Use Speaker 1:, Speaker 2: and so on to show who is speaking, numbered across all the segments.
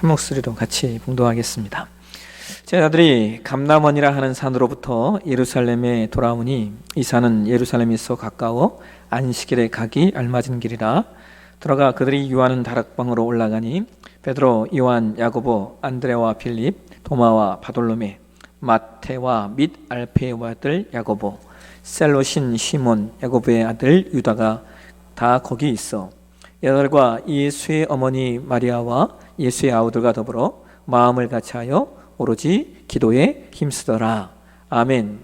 Speaker 1: 한 목소리로 같이 봉독하겠습니다. 제 아들이 감람원이라 하는 산으로부터 예루살렘에 돌아오니 이 산은 예루살렘에서 가까워 안식일에 가기 알맞은 길이라. 들어가 그들이 유하는 다락방으로 올라가니 베드로, 요한, 야고보, 안드레와 빌립, 도마와 바돌로메, 마테와 및 알페의 아들 야고보, 셀롯인 시몬, 야고보의 아들 유다가 다 거기 있어 여덟과 예수의 어머니 마리아와 예수의 아우들과 더불어 마음을 같이하여 오로지 기도에 힘쓰더라. 아멘.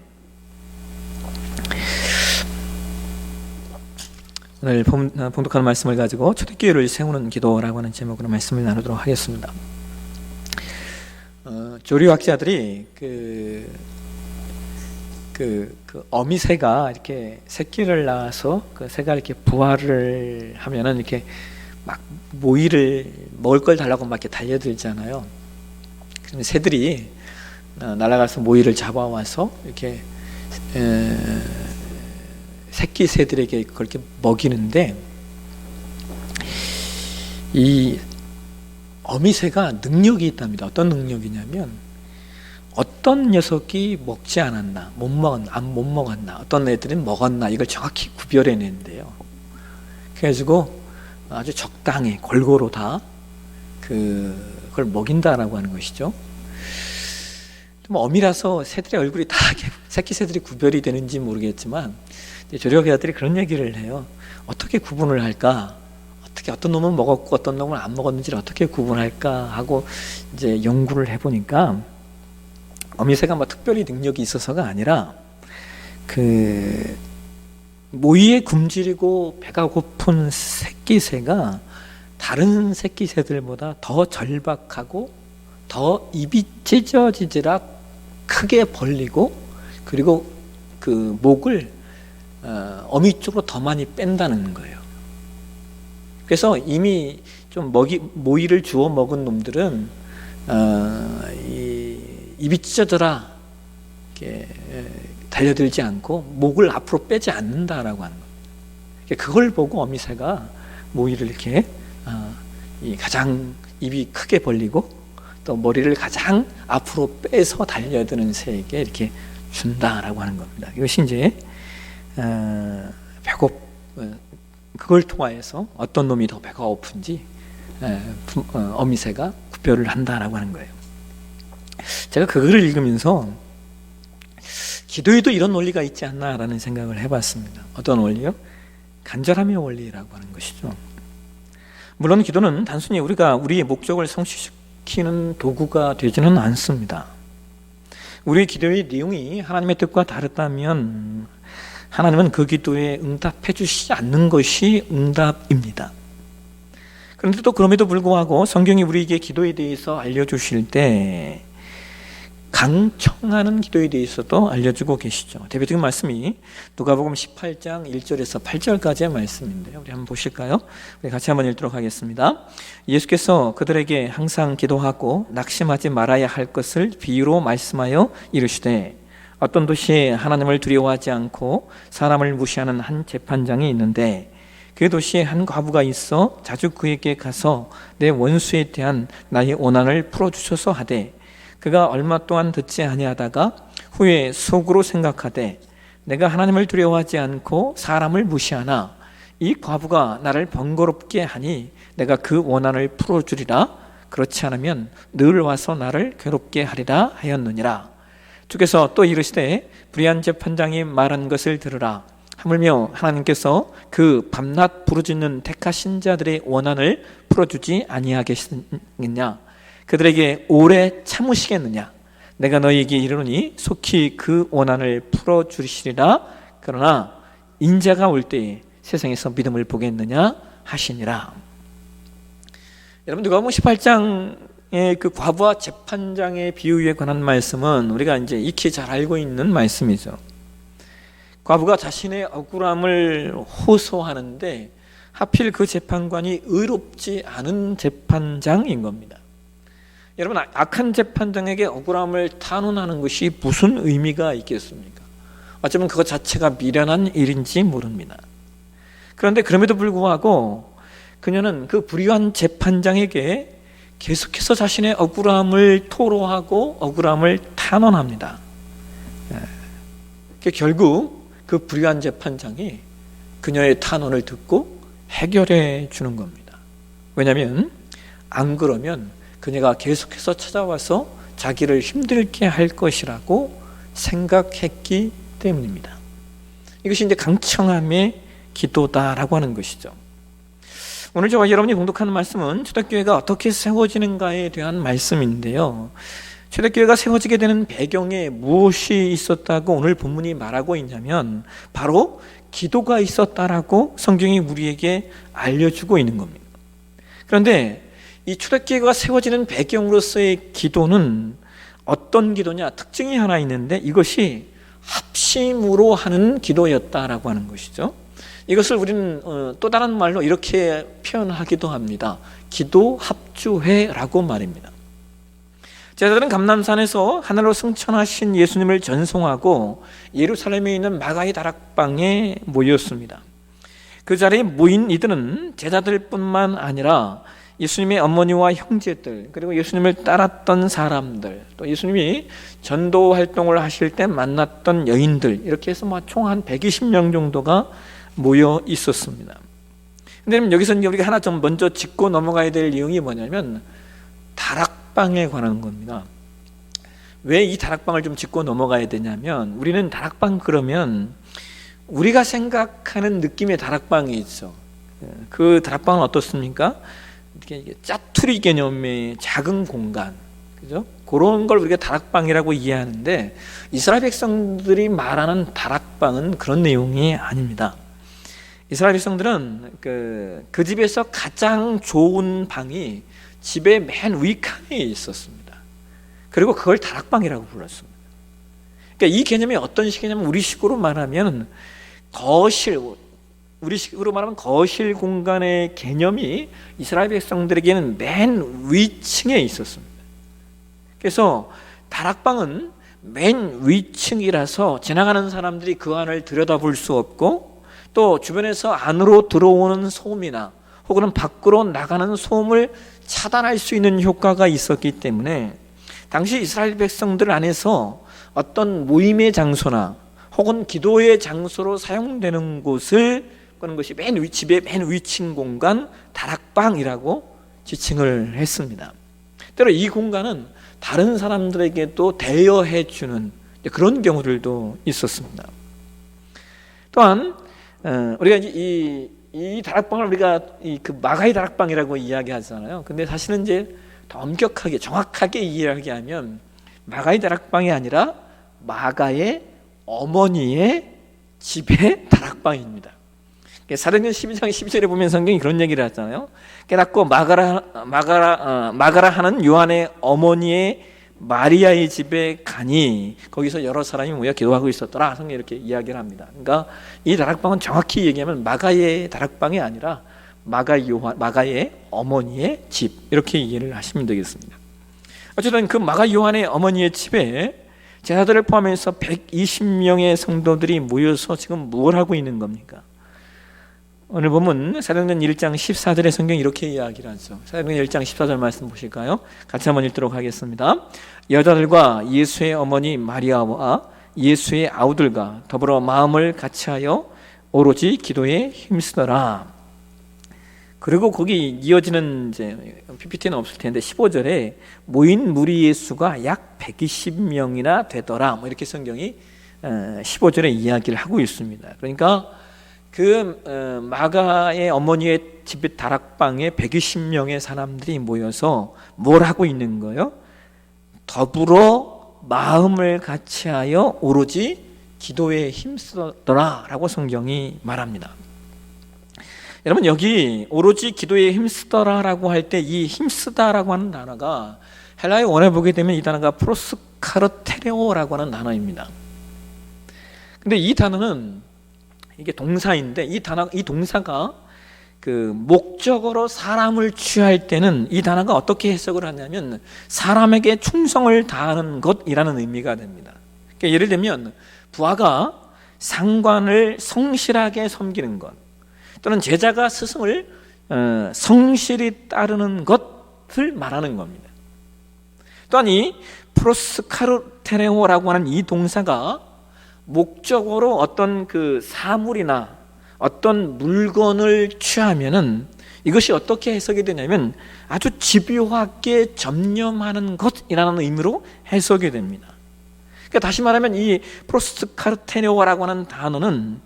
Speaker 1: 오늘 봉독하는 말씀을 가지고 초대교회를 세우는 기도라고 하는 제목으로 말씀을 나누도록 하겠습니다. 조류학자들이 그 어미새가 이렇게 새끼를 낳아서 그 새가 이렇게 부화를 하면은 이렇게 막 모이를 먹을 걸 달라고 막 이렇게 달려들잖아요. 그러면 새들이 날아가서 모이를 잡아와서 이렇게 새끼 새들에게 그렇게 먹이는데, 이 어미새가 능력이 있답니다. 어떤 능력이냐면, 어떤 녀석이 먹지 않았나, 못 먹었나, 어떤 애들은 먹었나, 이걸 정확히 구별해내는데요. 그래가지고 아주 적당히 골고루 다 그걸 먹인다라고 하는 것이죠. 좀 어미라서 새들의 얼굴이 다 새끼 새들이 구별이 되는지 모르겠지만, 조력자들이 그런 얘기를 해요. 어떻게 구분을 할까? 어떻게 어떤 놈은 먹었고 어떤 놈은 안 먹었는지를 어떻게 구분할까 하고 이제 연구를 해보니까, 어미새가 뭐 특별히 능력이 있어서가 아니라 그 모이에 굶주리고 배가 고픈 새끼새가 다른 새끼새들보다 더 절박하고 더 입이 찢어지지락 크게 벌리고, 그리고 그 목을 어미 쪽으로 더 많이 뺀다는 거예요. 그래서 이미 좀 모이를 주워 먹은 놈들은 입이 찢어져라 이렇게 달려들지 않고 목을 앞으로 빼지 않는다라고 하는 거예요. 그걸 보고 어미새가 모이를 이렇게 가장 입이 크게 벌리고 또 머리를 가장 앞으로 빼서 달려드는 새에게 이렇게 준다라고 하는 겁니다. 이것이 이제 그걸 통하여서 어떤 놈이 더 배가 고픈지 어미새가 구별을 한다라고 하는 거예요. 제가 그거를 읽으면서 기도에도 이런 원리가 있지 않나라는 생각을 해봤습니다. 어떤 원리요? 간절함의 원리라고 하는 것이죠. 물론 기도는 단순히 우리가 우리의 목적을 성취시키는 도구가 되지는 않습니다. 우리의 기도의 내용이 하나님의 뜻과 다르다면 하나님은 그 기도에 응답해 주시지 않는 것이 응답입니다. 그런데 또 그럼에도 불구하고 성경이 우리에게 기도에 대해서 알려주실 때 강청하는 기도에 대해서도 알려주고 계시죠. 대표적인 말씀이 누가복음 18장 1절에서 8절까지의 말씀인데요. 우리 한번 보실까요? 우리 같이 한번 읽도록 하겠습니다. 예수께서 그들에게 항상 기도하고 낙심하지 말아야 할 것을 비유로 말씀하여 이르시되, 어떤 도시에 하나님을 두려워하지 않고 사람을 무시하는 한 재판장이 있는데, 그 도시에 한 과부가 있어 자주 그에게 가서 내 원수에 대한 나의 원한을 풀어주소서 하되, 그가 얼마 동안 듣지 아니하다가 후에 속으로 생각하되, 내가 하나님을 두려워하지 않고 사람을 무시하나 이 과부가 나를 번거롭게 하니 내가 그 원한을 풀어주리라. 그렇지 않으면 늘 와서 나를 괴롭게 하리라 하였느니라. 주께서 또 이르시되, 불의한 재판장이 말한 것을 들으라. 하물며 하나님께서 그 밤낮 부르짖는 택하신 자들의 원한을 풀어주지 아니하겠느냐? 그들에게 오래 참으시겠느냐? 내가 너희에게 이르노니 속히 그 원한을 풀어주시리라. 그러나 인자가 올 때에 세상에서 믿음을 보겠느냐 하시니라. 여러분, 누가복음 18장의 그 과부와 재판장의 비유에 관한 말씀은 우리가 이제 익히 잘 알고 있는 말씀이죠. 과부가 자신의 억울함을 호소하는데 하필 그 재판관이 의롭지 않은 재판장인 겁니다. 여러분, 악한 재판장에게 억울함을 탄원하는 것이 무슨 의미가 있겠습니까? 어쩌면 그것 자체가 미련한 일인지 모릅니다. 그런데 그럼에도 불구하고 그녀는 그 불의한 재판장에게 계속해서 자신의 억울함을 토로하고 억울함을 탄원합니다. 결국 그 불의한 재판장이 그녀의 탄원을 듣고 해결해 주는 겁니다. 왜냐하면 안 그러면 그녀가 계속해서 찾아와서 자기를 힘들게 할 것이라고 생각했기 때문입니다. 이것이 이제 강청함의 기도다라고 하는 것이죠. 오늘 저와 여러분이 공독하는 말씀은 초대교회가 어떻게 세워지는가에 대한 말씀인데요. 초대교회가 세워지게 되는 배경에 무엇이 있었다고 오늘 본문이 말하고 있냐면 바로 기도가 있었다라고 성경이 우리에게 알려주고 있는 겁니다. 그런데 이 초대교회가 세워지는 배경으로서의 기도는 어떤 기도냐? 특징이 하나 있는데 이것이 합심으로 하는 기도였다라고 하는 것이죠. 이것을 우리는 또 다른 말로 이렇게 표현하기도 합니다. 기도 합주회라고 말입니다. 제자들은 감람산에서 하늘로 승천하신 예수님을 전송하고 예루살렘에 있는 마가의 다락방에 모였습니다. 그 자리에 모인 이들은 제자들뿐만 아니라 예수님의 어머니와 형제들, 그리고 예수님을 따랐던 사람들, 또 예수님이 전도 활동을 하실 때 만났던 여인들, 이렇게 해서 총 한 120명 정도가 모여 있었습니다. 근데 여기서 우리가 하나 좀 먼저 짚고 넘어가야 될 내용이 뭐냐면 다락방에 관한 겁니다. 왜 이 다락방을 좀 짚고 넘어가야 되냐면 우리는 다락방 그러면 우리가 생각하는 느낌의 다락방이 있죠. 그 다락방은 어떻습니까? 이렇게 짜투리 개념의 작은 공간, 그죠? 그런 걸 우리가 다락방이라고 이해하는데 이스라엘 백성들이 말하는 다락방은 그런 내용이 아닙니다. 이스라엘 백성들은 그 집에서 가장 좋은 방이 집의 맨 위칸에 있었습니다. 그리고 그걸 다락방이라고 불렀습니다. 그러니까 이 개념이 어떤 식이냐면 우리식으로 말하면 거실, 우리식으로 말하면 거실 공간의 개념이 이스라엘 백성들에게는 맨 위층에 있었습니다. 그래서 다락방은 맨 위층이라서 지나가는 사람들이 그 안을 들여다볼 수 없고 또 주변에서 안으로 들어오는 소음이나 혹은 밖으로 나가는 소음을 차단할 수 있는 효과가 있었기 때문에 당시 이스라엘 백성들 안에서 어떤 모임의 장소나 혹은 기도의 장소로 사용되는 곳을 그런 것이 집의 맨 위층 공간 다락방이라고 지칭을 했습니다. 때로 이 공간은 다른 사람들에게도 대여해 주는 그런 경우들도 있었습니다. 또한 우리가 이 다락방을 우리가 그 마가의 다락방이라고 이야기하잖아요. 근데 사실은 이제 더 엄격하게 정확하게 이야기하면 마가의 다락방이 아니라 마가의 어머니의 집의 다락방입니다. 사도행전 12장 12절에 보면 성경이 그런 얘기를 하잖아요. 깨닫고 마가라 하는 요한의 어머니의 마리아의 집에 가니 거기서 여러 사람이 모여 기도하고 있었더라. 성경이 이렇게 이야기를 합니다. 그러니까 이 다락방은 정확히 얘기하면 마가의 다락방이 아니라 마가의 어머니의 집, 이렇게 이해를 하시면 되겠습니다. 어쨌든 그 마가 요한의 어머니의 집에 제자들을 포함해서 120명의 성도들이 모여서 지금 뭘 하고 있는 겁니까? 오늘 보면 사도행전 1장 14절의 성경이 이렇게 이야기를 하죠. 사도행전 1장 14절 말씀 보실까요? 같이 한번 읽도록 하겠습니다. 여자들과 예수의 어머니 마리아와 예수의 아우들과 더불어 마음을 같이하여 오로지 기도에 힘쓰더라. 그리고 거기 이어지는 이제 PPT는 없을 텐데 15절에 모인 무리 예수가 약 120명이나 되더라. 이렇게 성경이 15절에 이야기를 하고 있습니다. 그러니까 그 마가의 어머니의 집 다락방에 120명의 사람들이 모여서 뭘 하고 있는 거예요? 더불어 마음을 같이하여 오로지 기도에 힘쓰더라라고 성경이 말합니다. 여러분 여기 오로지 기도에 힘쓰더라라고 할 때 이 힘쓰다라고 하는 단어가 헬라의 원어에 보게 되면 이 단어가 프로스카르테레오라고 하는 단어입니다. 근데 이 단어는 이게 동사인데 이 동사가 그 목적어로 사람을 취할 때는 이 단어가 어떻게 해석을 하냐면 사람에게 충성을 다하는 것이라는 의미가 됩니다. 그러니까 예를 들면 부하가 상관을 성실하게 섬기는 것, 또는 제자가 스승을 성실히 따르는 것, 것을 말하는 겁니다. 또한 이 프로스카르테네오라고 하는 이 동사가 목적으로 어떤 그 사물이나 어떤 물건을 취하면은 이것이 어떻게 해석이 되냐면 아주 집요하게 점념하는 것이라는 의미로 해석이 됩니다. 그러니까 다시 말하면 이 프로스카르테네오라고 하는 단어는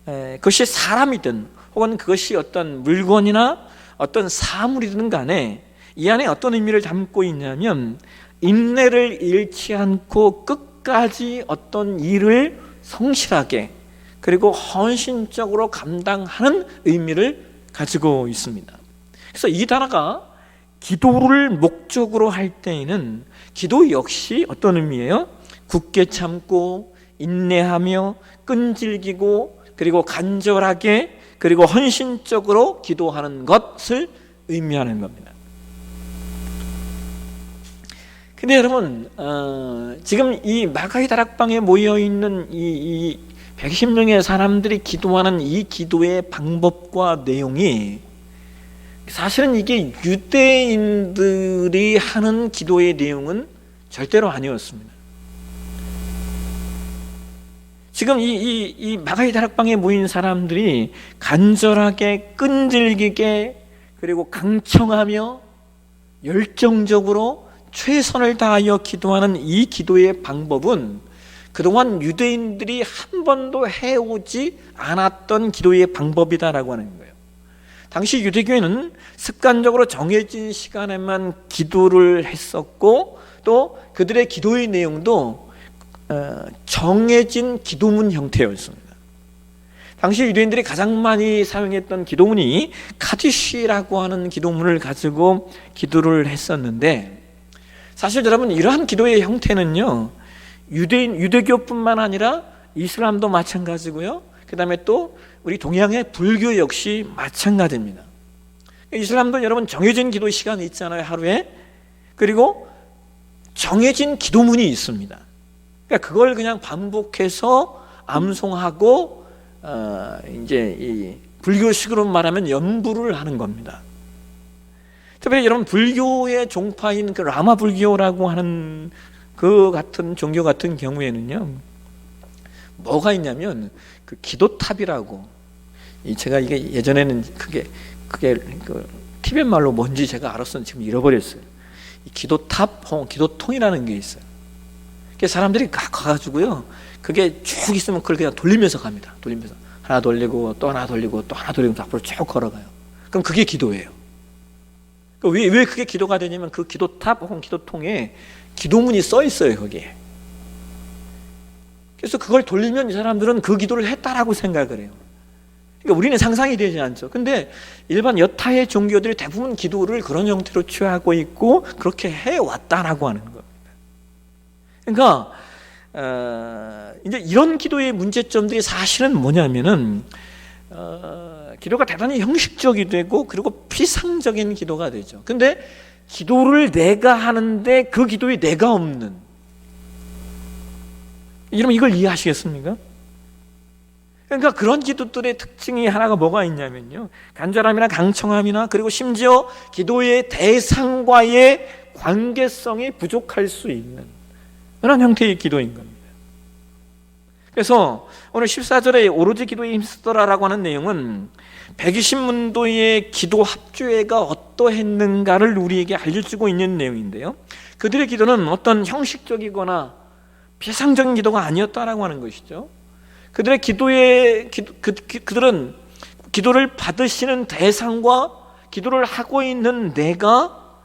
Speaker 1: 그것이 사람이든 혹은 그것이 어떤 물건이나 어떤 사물이든 간에 이 안에 어떤 의미를 담고 있냐면 인내를 잃지 않고 끝까지 어떤 일을 성실하게 그리고 헌신적으로 감당하는 의미를 가지고 있습니다. 그래서 이 단어가 기도를 목적으로 할 때에는 기도 역시 어떤 의미예요? 굳게 참고 인내하며 끈질기고 그리고 간절하게 그리고 헌신적으로 기도하는 것을 의미하는 겁니다. 근데 여러분 지금 이 마가의 다락방에 모여있는 이 120명의 사람들이 기도하는 이 기도의 방법과 내용이 사실은 이게 유대인들이 하는 기도의 내용은 절대로 아니었습니다. 지금 이 마가의 다락방에 모인 사람들이 간절하게 끈질기게 그리고 강청하며 열정적으로 최선을 다하여 기도하는 이 기도의 방법은 그동안 유대인들이 한 번도 해오지 않았던 기도의 방법이다라고 하는 거예요. 당시 유대교회는 습관적으로 정해진 시간에만 기도를 했었고 또 그들의 기도의 내용도 정해진 기도문 형태였습니다. 당시 유대인들이 가장 많이 사용했던 기도문이 카디시라고 하는 기도문을 가지고 기도를 했었는데 사실 여러분 이러한 기도의 형태는요 유대교뿐만 아니라 이슬람도 마찬가지고요. 그 다음에 또 우리 동양의 불교 역시 마찬가지입니다. 이슬람도 여러분 정해진 기도 시간이 있잖아요, 하루에. 그리고 정해진 기도문이 있습니다. 그러니까 그걸 그냥 반복해서 암송하고 이제 이 불교식으로 말하면 연부를 하는 겁니다. 특별히 여러분 불교의 종파인 그 라마 불교라고 하는 그 같은 종교 같은 경우에는요 뭐가 있냐면 그 기도탑이라고 제가 이게 예전에는 그게 그 티벳 말로 뭔지 제가 알았었는데 지금 잃어버렸어요. 이 기도탑, 기도통이라는 게 있어요. 그 사람들이 가가지고요 그게 쭉 있으면 그걸 그냥 돌리면서 갑니다. 돌리면서 하나 돌리고 또 하나 돌리고 또 하나 돌리고 앞으로 쭉 걸어가요. 그럼 그게 기도예요. 왜 그게 기도가 되냐면 그 기도탑 혹은 기도통에 기도문이 써 있어요, 거기에. 그래서 그걸 돌리면 이 사람들은 그 기도를 했다라고 생각을 해요. 그러니까 우리는 상상이 되지 않죠. 근데 일반 여타의 종교들이 대부분 기도를 그런 형태로 취하고 있고 그렇게 해왔다라고 하는 겁니다. 그러니까 이제 이런 기도의 문제점들이 사실은 뭐냐면은 기도가 대단히 형식적이 되고 그리고 피상적인 기도가 되죠. 근데 기도를 내가 하는데 그 기도에 내가 없는, 여러분 이걸 이해하시겠습니까? 그러니까 그런 기도들의 특징이 하나가 뭐가 있냐면요 간절함이나 강청함이나 그리고 심지어 기도의 대상과의 관계성이 부족할 수 있는 그런 형태의 기도인 겁니다. 그래서 오늘 14절에 오로지 기도에 힘쓰더라라고 하는 내용은 120문도의 기도 합주회가 어떠했는가를 우리에게 알려주고 있는 내용인데요 그들의 기도는 어떤 형식적이거나 피상적인 기도가 아니었다라고 하는 것이죠. 그들의 그들은 기도를 받으시는 대상과 기도를 하고 있는 내가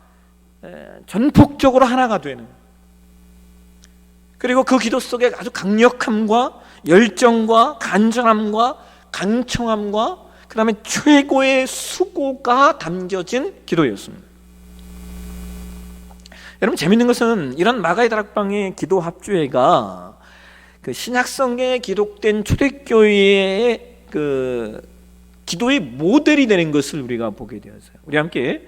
Speaker 1: 전폭적으로 하나가 되는, 그리고 그 기도 속에 아주 강력함과 열정과 간절함과 강청함과 그 다음에 최고의 수고가 담겨진 기도였습니다. 여러분 재밌는 것은 이런 마가의 다락방의 기도 합주회가 그 신약성경에 기록된 초대교회의 그 기도의 모델이 되는 것을 우리가 보게 되었어요. 우리 함께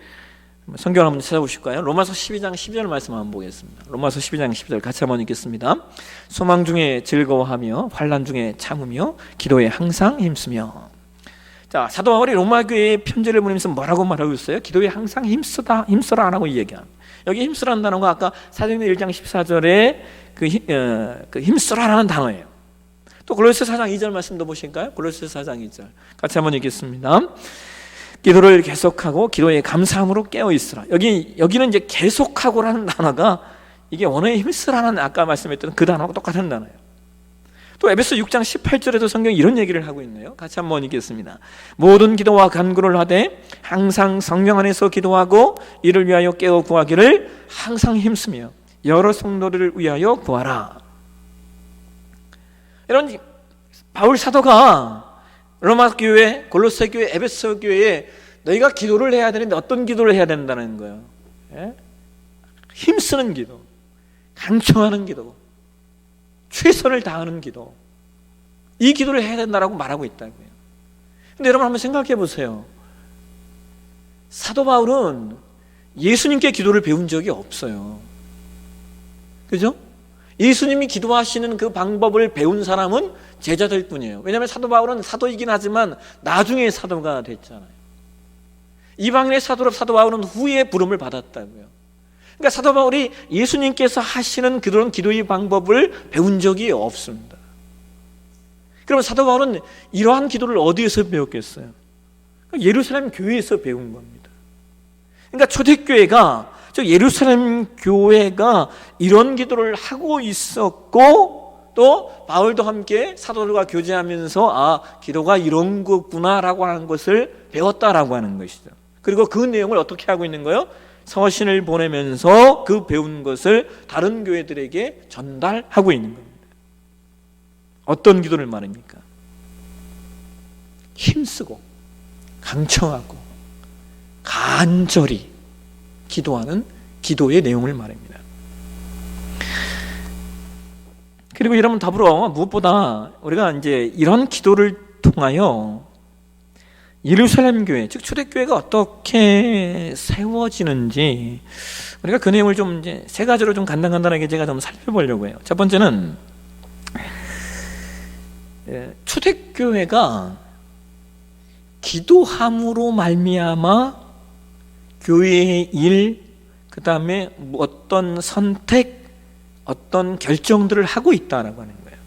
Speaker 1: 성경을 한번 찾아보실까요? 로마서 12장 12절 말씀 한번 보겠습니다. 로마서 12장 12절 같이 한번 읽겠습니다. 소망 중에 즐거워하며 환난 중에 참으며 기도에 항상 힘쓰며. 자, 사도 바울이 로마 교회에 편지를 보내면서 뭐라고 말하고 있어요? 기도에 항상 힘써라 안 하고 이 얘기야. 여기 힘쓰라는 단어가 아까 사도행전 1장 14절에 그 힘쓰라라는 단어예요. 또 골로새 4장 2절 말씀도 보실까요? 골로새 4장 2절 같이 한번 읽겠습니다. 기도를 계속하고 기도에 감사함으로 깨어 있으라. 여기는 이제 계속하고라는 단어가 이게 원어에 힘쓰라는 아까 말씀했던 그 단어하고 똑같은 단어예요. 또 에베소 6장 18절에도 성경이 이런 얘기를 하고 있네요. 같이 한번 읽겠습니다. 모든 기도와 간구를 하되 항상 성령 안에서 기도하고 이를 위하여 깨어 구하기를 항상 힘쓰며 여러 성도들을 위하여 구하라. 이런 바울 사도가 로마 교회, 골로새 교회, 에베소 교회에 너희가 기도를 해야 되는데 어떤 기도를 해야 된다는 거예요? 예? 힘쓰는 기도, 강청하는 기도, 최선을 다하는 기도, 이 기도를 해야 된다라고 말하고 있다고요. 근데 여러분 한번 생각해 보세요. 사도 바울은 예수님께 기도를 배운 적이 없어요. 그죠? 예수님이 기도하시는 그 방법을 배운 사람은 제자들 뿐이에요. 왜냐하면 사도 바울은 사도이긴 하지만 나중에 사도가 됐잖아요. 이방인의 사도로 사도 바울은 후에 부름을 받았다고요. 그러니까 사도 바울이 예수님께서 하시는 그런 기도의 방법을 배운 적이 없습니다. 그러면 사도 바울은 이러한 기도를 어디에서 배웠겠어요? 예루살렘 교회에서 배운 겁니다. 그러니까 초대교회가, 즉 예루살렘 교회가 이런 기도를 하고 있었고, 또 바울도 함께 사도들과 교제하면서 기도가 이런 거구나라고 하는 것을 배웠다라고 하는 것이죠. 그리고 그 내용을 어떻게 하고 있는 거예요? 서신을 보내면서 그 배운 것을 다른 교회들에게 전달하고 있는 겁니다. 어떤 기도를 말합니까? 힘쓰고 강청하고 간절히 기도하는 기도의 내용을 말합니다. 그리고 여러분 더불어 무엇보다 우리가 이제 이런 기도를 통하여 예루살렘 교회, 즉 초대교회가 어떻게 세워지는지 우리가 그 내용을 좀 이제 세 가지로 좀 간단하게 제가 좀 살펴보려고 해요. 첫 번째는 초대교회가 기도함으로 말미암아 교회의 일, 그 다음에 어떤 선택, 어떤 결정들을 하고 있다라고 하는 거예요.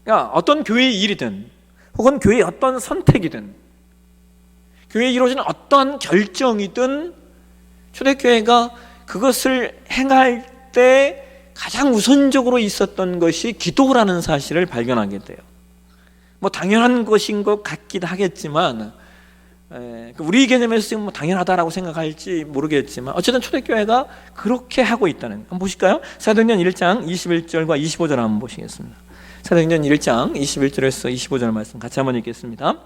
Speaker 1: 그러니까 어떤 교회의 일이든 혹은 교회의 어떤 선택이든 교회에 이루어지는 어떠한 결정이든 초대교회가 그것을 행할 때 가장 우선적으로 있었던 것이 기도라는 사실을 발견하게 돼요. 뭐 당연한 것인 것 같기도 하겠지만 우리 개념에서 지금 뭐 당연하다라고 생각할지 모르겠지만 어쨌든 초대교회가 그렇게 하고 있다는 거. 한번 보실까요? 사도행전 1장 21절과 25절 한번 보시겠습니다. 사도행전 1장 21절에서 25절 말씀 같이 한번 읽겠습니다.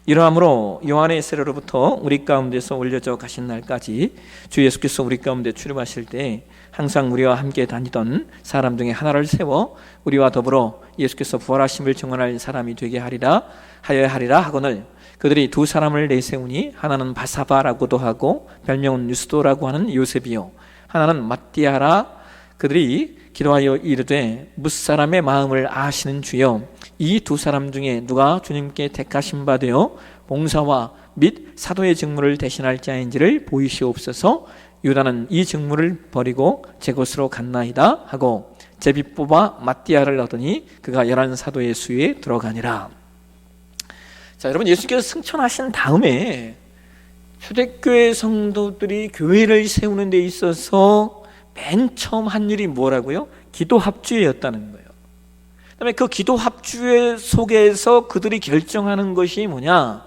Speaker 1: 이러함으로 요한의 세례로부터 우리 가운데서 올려져 가신 날까지 주 예수께서 우리 가운데 출입하실 때 항상 우리와 함께 다니던 사람 중에 하나를 세워 우리와 더불어 예수께서 부활하심을 증언할 사람이 되게 하여야 하리라 하거늘 그들이 두 사람을 내세우니 하나는 바사바라고도 하고 별명은 유스도라고 하는 요셉이요 하나는 mattia라. 그들이 기도하여 이르되 뭇사람의 마음을 아시는 주여 이 두 사람 중에 누가 주님께 택하신 바 되어 봉사와 및 사도의 직무를 대신할 자인지를 보이시옵소서. 유다는 이 직무를 버리고 제 곳으로 갔나이다 하고 제비 뽑아 mattia를 얻으니 그가 11 사도의 수에 들어가니라. 자, 여러분 예수께서 승천하신 다음에 초대교회 성도들이 교회를 세우는 데 있어서 맨 처음 한 일이 뭐라고요? 기도 합주회였다는 거예요. 그다음에 그 기도 합주회 속에서 그들이 결정하는 것이 뭐냐?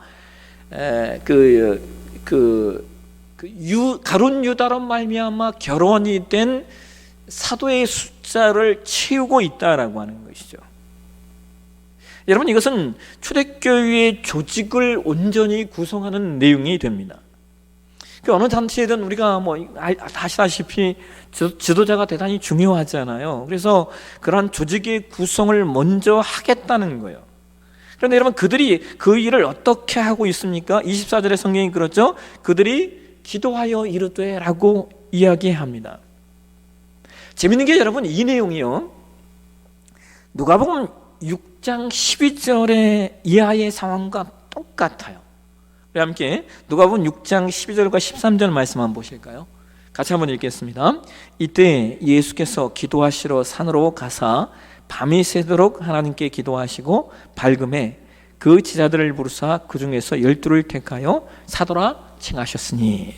Speaker 1: 가룟 유다로 말미암아 결혼이 된 사도의 숫자를 채우고 있다라고 하는 것이죠. 여러분 이것은 초대교회의 조직을 온전히 구성하는 내용이 됩니다. 그 어느 단체든 우리가 뭐 아시다시피 지도자가 대단히 중요하잖아요. 그래서 그러한 조직의 구성을 먼저 하겠다는 거예요. 그런데 여러분 그들이 그 일을 어떻게 하고 있습니까? 24절의 성경이 그렇죠. 그들이 기도하여 이르되 라고 이야기합니다. 재밌는 게 여러분 이 내용이요 누가복음 6장 12절의 이하의 상황과 똑같아요. 우리 함께 누가복음 6장 12절과 13절 말씀 한번 보실까요? 같이 한번 읽겠습니다. 이때 예수께서 기도하시러 산으로 가사 밤이 새도록 하나님께 기도하시고 밝음에 그 제자들을 부르사 그 중에서 12를 택하여 사도라 칭하셨으니.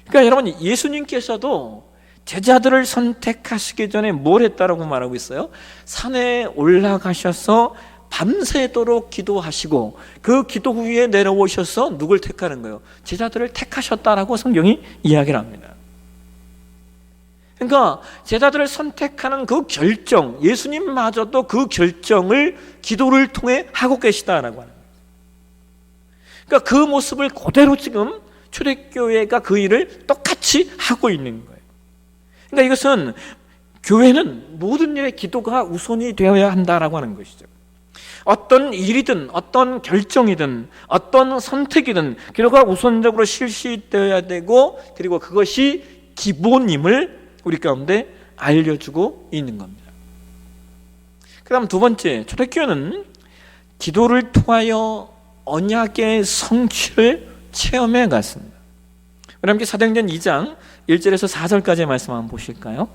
Speaker 1: 그러니까 여러분, 예수님께서도 제자들을 선택하시기 전에 뭘 했다라고 말하고 있어요? 산에 올라가셔서 밤새도록 기도하시고 그 기도 후에 내려오셔서 누굴 택하는 거예요? 제자들을 택하셨다라고 성경이 이야기를 합니다. 그러니까 제자들을 선택하는 그 결정, 예수님마저도 그 결정을 기도를 통해 하고 계시다라고 하는 거예요. 그러니까 그 모습을 그대로 지금 초대교회가 그 일을 똑같이 하고 있는 거예요. 그러니까 이것은 교회는 모든 일에 기도가 우선이 되어야 한다라고 하는 것이죠. 어떤 일이든 어떤 결정이든 어떤 선택이든 기도가 우선적으로 실시되어야 되고, 그리고 그것이 기본임을 우리 가운데 알려주고 있는 겁니다. 그 다음 두 번째, 초대교회는 기도를 통하여 언약의 성취를 체험해 갔습니다. 우리 함께 사도행전 2장 1절에서 4절까지의 말씀 한번 보실까요?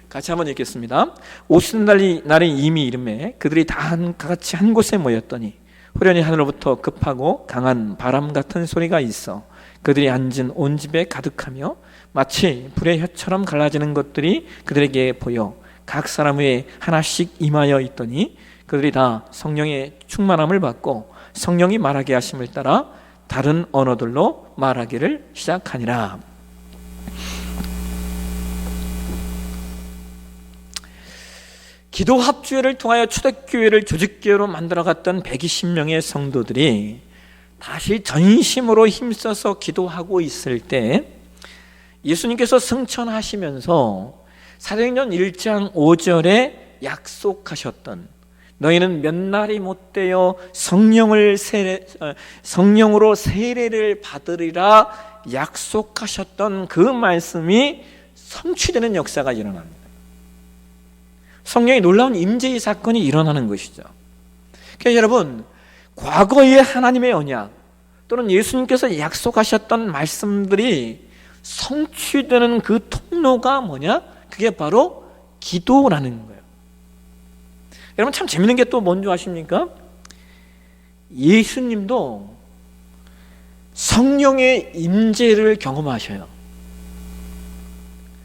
Speaker 1: 같이 한번 읽겠습니다. 오시는 날이 이미 이름에 그들이 다 같이 한 곳에 모였더니 후련히 하늘로부터 급하고 강한 바람 같은 소리가 있어 그들이 앉은 온 집에 가득하며 마치 불의 혀처럼 갈라지는 것들이 그들에게 보여 각 사람 위에 하나씩 임하여 있더니 그들이 다 성령의 충만함을 받고 성령이 말하게 하심을 따라 다른 언어들로 말하기를 시작하니라. 기도 합주회를 통하여 초대교회를 조직교회로 만들어갔던 120명의 성도들이 다시 전심으로 힘써서 기도하고 있을 때 예수님께서 승천하시면서 사도행전 1장 5절에 약속하셨던 너희는 몇 날이 못되어 성령으로 세례를 받으리라 약속하셨던 그 말씀이 성취되는 역사가 일어납니다. 성령의 놀라운 임재의 사건이 일어나는 것이죠. 그러니까 여러분, 과거의 하나님의 언약 또는 예수님께서 약속하셨던 말씀들이 성취되는 그 통로가 뭐냐? 그게 바로 기도라는 거예요. 여러분, 참 재밌는 게 또 뭔지 아십니까? 예수님도 성령의 임재를 경험하셔요.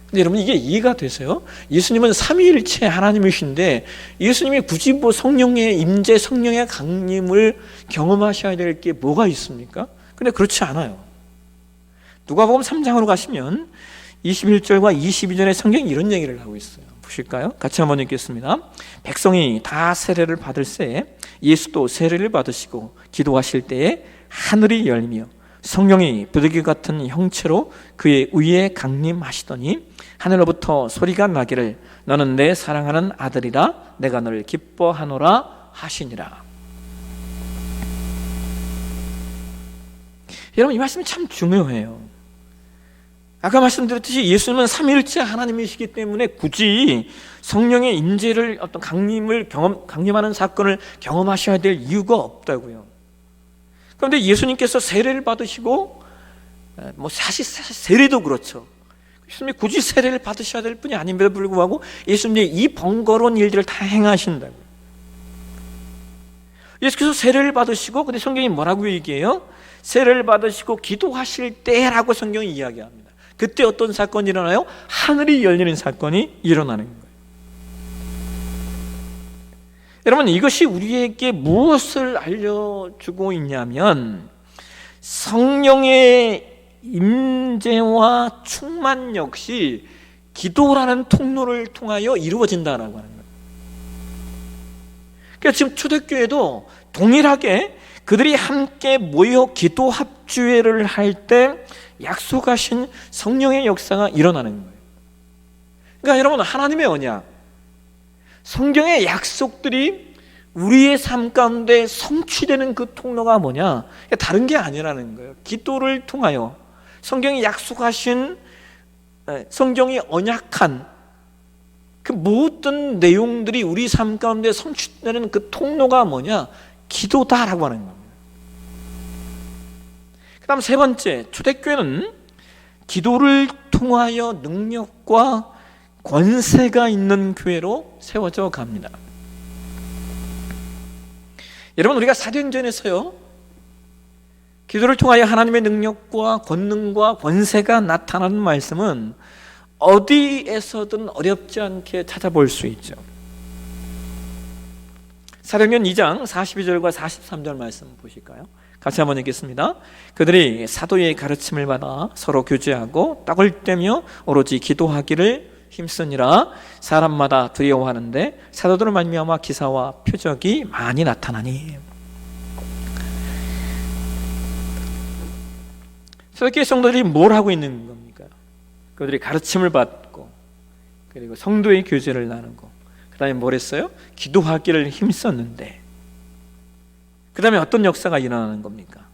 Speaker 1: 근데 여러분, 이게 이해가 되세요? 예수님은 삼위일체 하나님이신데 예수님이 굳이 뭐 성령의 임재, 성령의 강림을 경험하셔야 될 게 뭐가 있습니까? 근데 그렇지 않아요. 누가복음 3장으로 가시면 21절과 22절에 성경이 이런 얘기를 하고 있어요. 보실까요? 같이 한번 읽겠습니다. 백성이 다 세례를 받을새 예수도 세례를 받으시고 기도하실 때에 하늘이 열리며 성령이 부들기 같은 형체로 그의 위에 강림하시더니 하늘로부터 소리가 나기를 너는 내 사랑하는 아들이라 내가 너를 기뻐하노라 하시니라. 여러분, 이 말씀이 참 중요해요. 아까 말씀드렸듯이 예수님은 삼위일체 하나님이시기 때문에 굳이 성령의 임재를, 어떤 강림하는 사건을 경험하셔야 될 이유가 없다고요. 그런데 예수님께서 세례를 받으시고, 사실 세례도 그렇죠. 예수님이 굳이 세례를 받으셔야 될 분이 아님에도 불구하고 예수님이 이 번거로운 일들을 다 행하신다고요. 예수께서 세례를 받으시고, 근데 성경이 뭐라고 얘기해요? 세례를 받으시고 기도하실 때라고 성경이 이야기합니다. 그때 어떤 사건이 일어나요? 하늘이 열리는 사건이 일어나는 거예요. 여러분, 이것이 우리에게 무엇을 알려주고 있냐면 성령의 임재와 충만 역시 기도라는 통로를 통하여 이루어진다라고 하는 거예요. 그러니까 지금 초대교회도 동일하게 그들이 함께 모여 기도 합주회를 할 때 약속하신 성령의 역사가 일어나는 거예요. 그러니까 여러분, 하나님의 언약, 성경의 약속들이 우리의 삶 가운데 성취되는 그 통로가 뭐냐? 다른 게 아니라는 거예요. 기도를 통하여 성경이 약속하신, 성경이 언약한 그 모든 내용들이 우리 삶 가운데 성취되는 그 통로가 뭐냐? 기도다라고 하는 겁니다. 그 다음 세 번째, 초대교회는 기도를 통하여 능력과 권세가 있는 교회로 세워져 갑니다. 여러분, 우리가 사도행전에서요, 기도를 통하여 하나님의 능력과 권능과 권세가 나타나는 말씀은 어디에서든 어렵지 않게 찾아볼 수 있죠. 사도행전 2장 42절과 43절 말씀 보실까요? 같이 한번 읽겠습니다. 그들이 사도의 가르침을 받아 서로 교제하고 떡을 떼며 오로지 기도하기를 힘쓰니라. 사람마다 두려워하는데 사도들을 말미암아 기사와 표적이 많이 나타나니. 초대교회 성도들이 뭘 하고 있는 겁니까? 그들이 가르침을 받고, 그리고 성도의 교제를 나누고, 그 다음에 뭘 했어요? 기도하기를 힘썼는데, 그 다음에 어떤 역사가 일어나는 겁니까?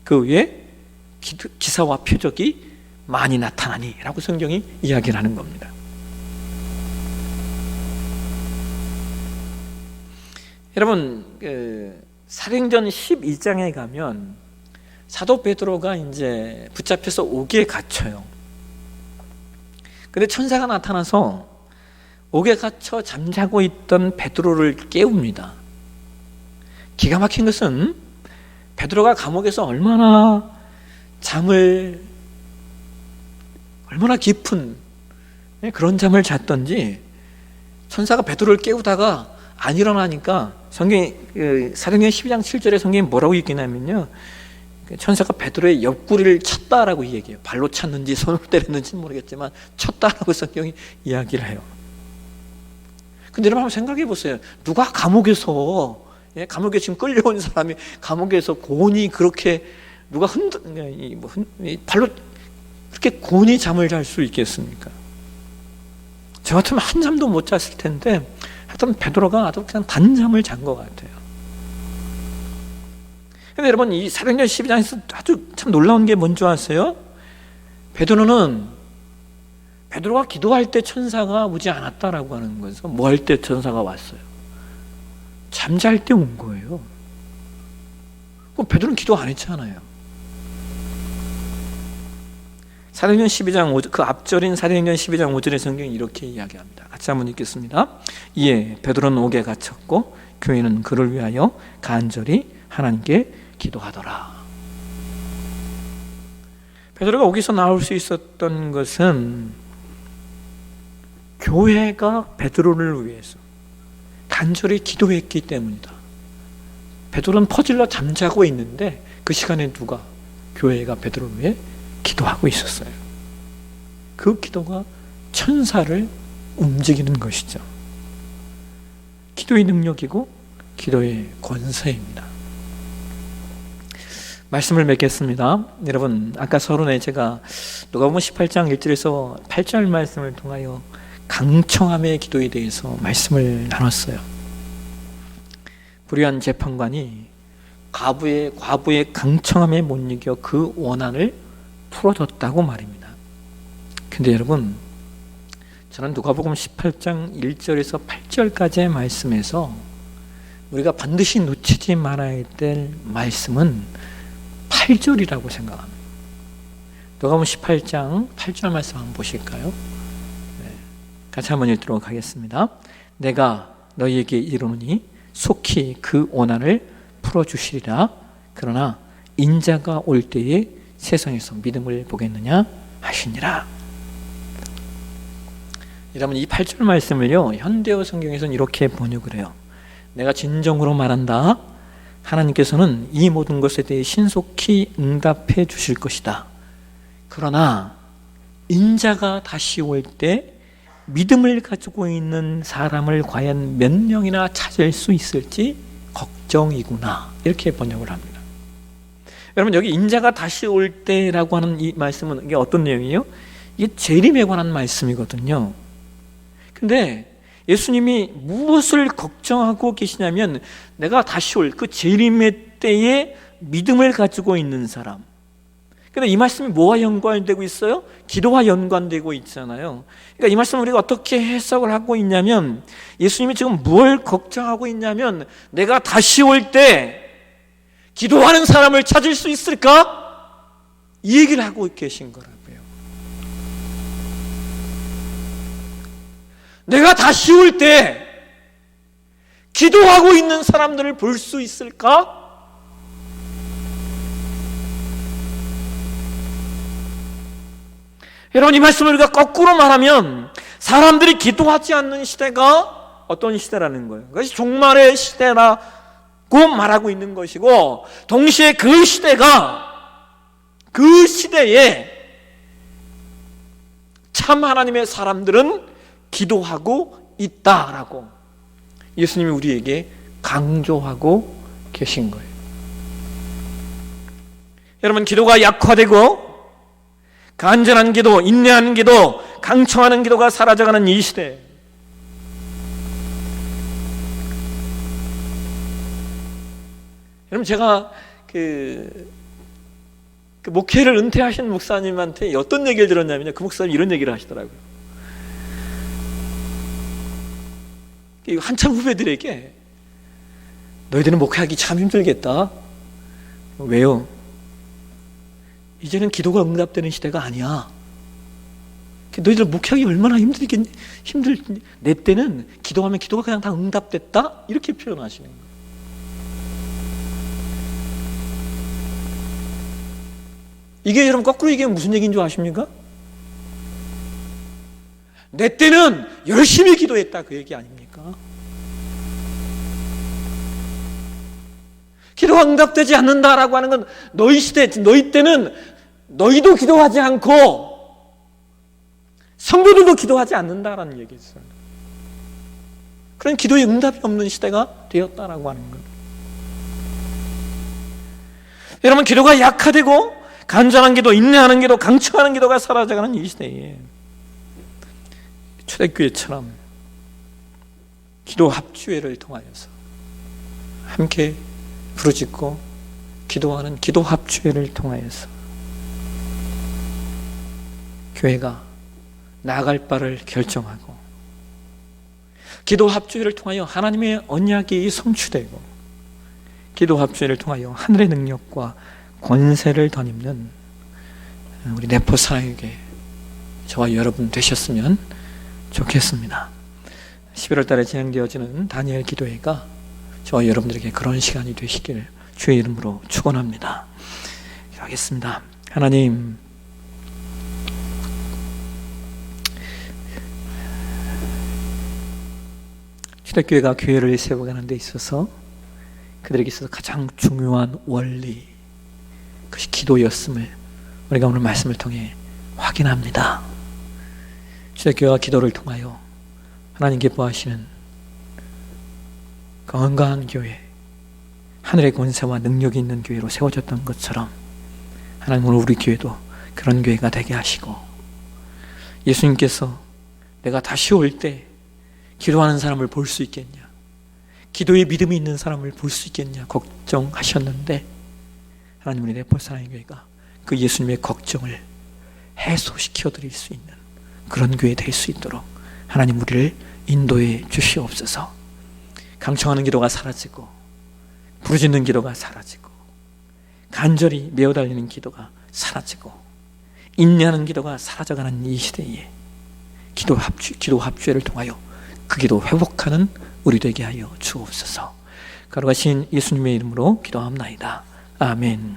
Speaker 1: 그 위에 기사와 표적이 많이 나타나니 라고 성경이 이야기를 하는 겁니다. 여러분, 사도행전 12장에 가면 사도 베드로가 이제 붙잡혀서 옥에 갇혀요. 근데 천사가 나타나서 옥에 갇혀 잠자고 있던 베드로를 깨웁니다. 기가 막힌 것은 베드로가 감옥에서 얼마나 깊은 그런 잠을 잤던지 천사가 베드로를 깨우다가 안 일어나니까 성경이 사도행전 12장 7절에 성경이 뭐라고 얘기냐면요, 천사가 베드로의 옆구리를 쳤다라고 얘기해요. 발로 찼는지 손으로 때렸는지는 모르겠지만 쳤다라고 성경이 이야기를 해요. 근데 여러분 한번 생각해 보세요. 누가 감옥에 지금 끌려온 사람이 감옥에서 곤히 그렇게 누가 발로 그렇게 곤히 잠을 잘 수 있겠습니까? 저 같으면 한잠도 못 잤을 텐데 하여튼 베드로가 아주 그냥 단잠을 잔 것 같아요. 근데 여러분, 이 사도행전 12장에서 아주 참 놀라운 게 뭔지 아세요? 베드로가 기도할 때 천사가 오지 않았다라고 하는 거죠. 뭐 할 때 천사가 왔어요? 잠잘 때 온 거예요. 그럼 베드로는 기도 안 했잖아요. 사도행전 12장 그 앞절인 사도행전 12장 5절의 성경이 이렇게 이야기합니다. 같이 한번 읽겠습니다. 이에 베드로는 옥에 갇혔고 교회는 그를 위하여 간절히 하나님께 기도하더라. 베드로가 옥에서 나올 수 있었던 것은 교회가 베드로를 위해서 간절히 기도했기 때문이다. 베드로는 퍼질러 잠자고 있는데 그 시간에 교회가 베드로를 위해 기도하고 있었어요. 그 기도가 천사를 움직이는 것이죠. 기도의 능력이고 기도의 권세입니다. 말씀을 맺겠습니다. 여러분, 아까 서론에 제가 누가복음 18장 1절에서 8절 말씀을 통하여 강청함의 기도에 대해서 말씀을 나눴어요. 불의한 재판관이 과부의 강청함에 못 이겨 그 원한을 풀어줬다고 말입니다. 근데 여러분, 저는 누가복음 18장 1절에서 8절까지의 말씀에서 우리가 반드시 놓치지 말아야 될 말씀은 8절이라고 생각합니다. 누가복음 18장 8절 말씀 한번 보실까요? 같이 한번 읽도록 하겠습니다. 내가 너희에게 이르노니 속히 그 원한을 풀어주시리라. 그러나 인자가 올 때에 세상에서 믿음을 보겠느냐 하시니라. 여러분, 이 8절 말씀을요, 현대어 성경에서는 이렇게 번역을 해요. 내가 진정으로 말한다. 하나님께서는 이 모든 것에 대해 신속히 응답해 주실 것이다. 그러나 인자가 다시 올 때 믿음을 가지고 있는 사람을 과연 몇 명이나 찾을 수 있을지 걱정이구나. 이렇게 번역을 합니다. 여러분, 여기 인자가 다시 올 때라고 하는 이 말씀은 이게 어떤 내용이에요? 이게 재림에 관한 말씀이거든요. 근데 예수님이 무엇을 걱정하고 계시냐면 내가 다시 올 그 재림의 때에 믿음을 가지고 있는 사람, 근데 이 말씀이 뭐와 연관되고 있어요? 기도와 연관되고 있잖아요. 그러니까 이 말씀을 우리가 어떻게 해석을 하고 있냐면, 예수님이 지금 뭘 걱정하고 있냐면, 내가 다시 올 때 기도하는 사람을 찾을 수 있을까? 이 얘기를 하고 계신 거라고요. 내가 다시 올 때 기도하고 있는 사람들을 볼 수 있을까? 여러분, 이 말씀을 우리가 거꾸로 말하면 사람들이 기도하지 않는 시대가 어떤 시대라는 거예요. 그것이 종말의 시대라고 말하고 있는 것이고, 동시에 그 시대가, 그 시대에 참 하나님의 사람들은 기도하고 있다라고 예수님이 우리에게 강조하고 계신 거예요. 여러분, 기도가 약화되고 간절한 기도, 인내하는 기도, 강청하는 기도가 사라져가는 이 시대, 여러분, 제가 그 목회를 은퇴하신 목사님한테 어떤 얘기를 들었냐면요, 그 목사님이 이런 얘기를 하시더라고요. 한참 후배들에게 너희들은 목회하기 참 힘들겠다. 왜요? 이제는 기도가 응답되는 시대가 아니야. 너희들 목회하기 얼마나 힘들겠니? 내 때는 기도하면 기도가 그냥 다 응답됐다? 이렇게 표현하시는 거예요. 이게 여러분 거꾸로 얘기하면 무슨 얘기인 줄 아십니까? 내 때는 열심히 기도했다, 그 얘기 아닙니까? 기도가 응답되지 않는다라고 하는 건 너희 시대, 너희 때는 너희도 기도하지 않고 성도들도 기도하지 않는다라는 얘기였어요. 그런 기도에 응답이 없는 시대가 되었다라고 하는 거예요. 여러분, 기도가 약화되고 간절한 기도, 인내하는 기도, 강청하는 기도가 사라져가는 이 시대에 초대교회처럼 기도 합주회를 통하여서 함께 부르짖고 기도하는 기도 합주회를 통하여서 교회가 나아갈 바를 결정하고, 기도 합주회를 통하여 하나님의 언약이 성취되고, 기도 합주회를 통하여 하늘의 능력과 권세를 덧입는 우리 내포 사역에 저와 여러분 되셨으면 좋겠습니다. 11월 달에 진행되어지는 다니엘 기도회가 저와 여러분들에게 그런 시간이 되시길 주의 이름으로 축원합니다. 기도하겠습니다. 하나님, 초대교회가 교회를 세워가는 데 있어서 그들에게 있어서 가장 중요한 원리, 그것이 기도였음을 우리가 오늘 말씀을 통해 확인합니다. 초대교회가 기도를 통하여 하나님 기뻐하시는 건강한 교회, 하늘의 권세와 능력이 있는 교회로 세워졌던 것처럼 하나님 오늘 우리 교회도 그런 교회가 되게 하시고, 예수님께서 내가 다시 올 때 기도하는 사람을 볼 수 있겠냐, 기도에 믿음이 있는 사람을 볼 수 있겠냐 걱정하셨는데, 하나님 우리 내포사랑의 교회가 그 예수님의 걱정을 해소시켜 드릴 수 있는 그런 교회 될 수 있도록 하나님 우리를 인도해 주시옵소서. 강청하는 기도가 사라지고, 부르짖는 기도가 사라지고, 간절히 메어달리는 기도가 사라지고, 인내하는 기도가 사라져가는 이 시대에 기도 합주회를 통하여 그 기도 회복하는 우리 되게 하여 주옵소서. 거룩하신 예수님의 이름으로 기도합나이다. 아멘.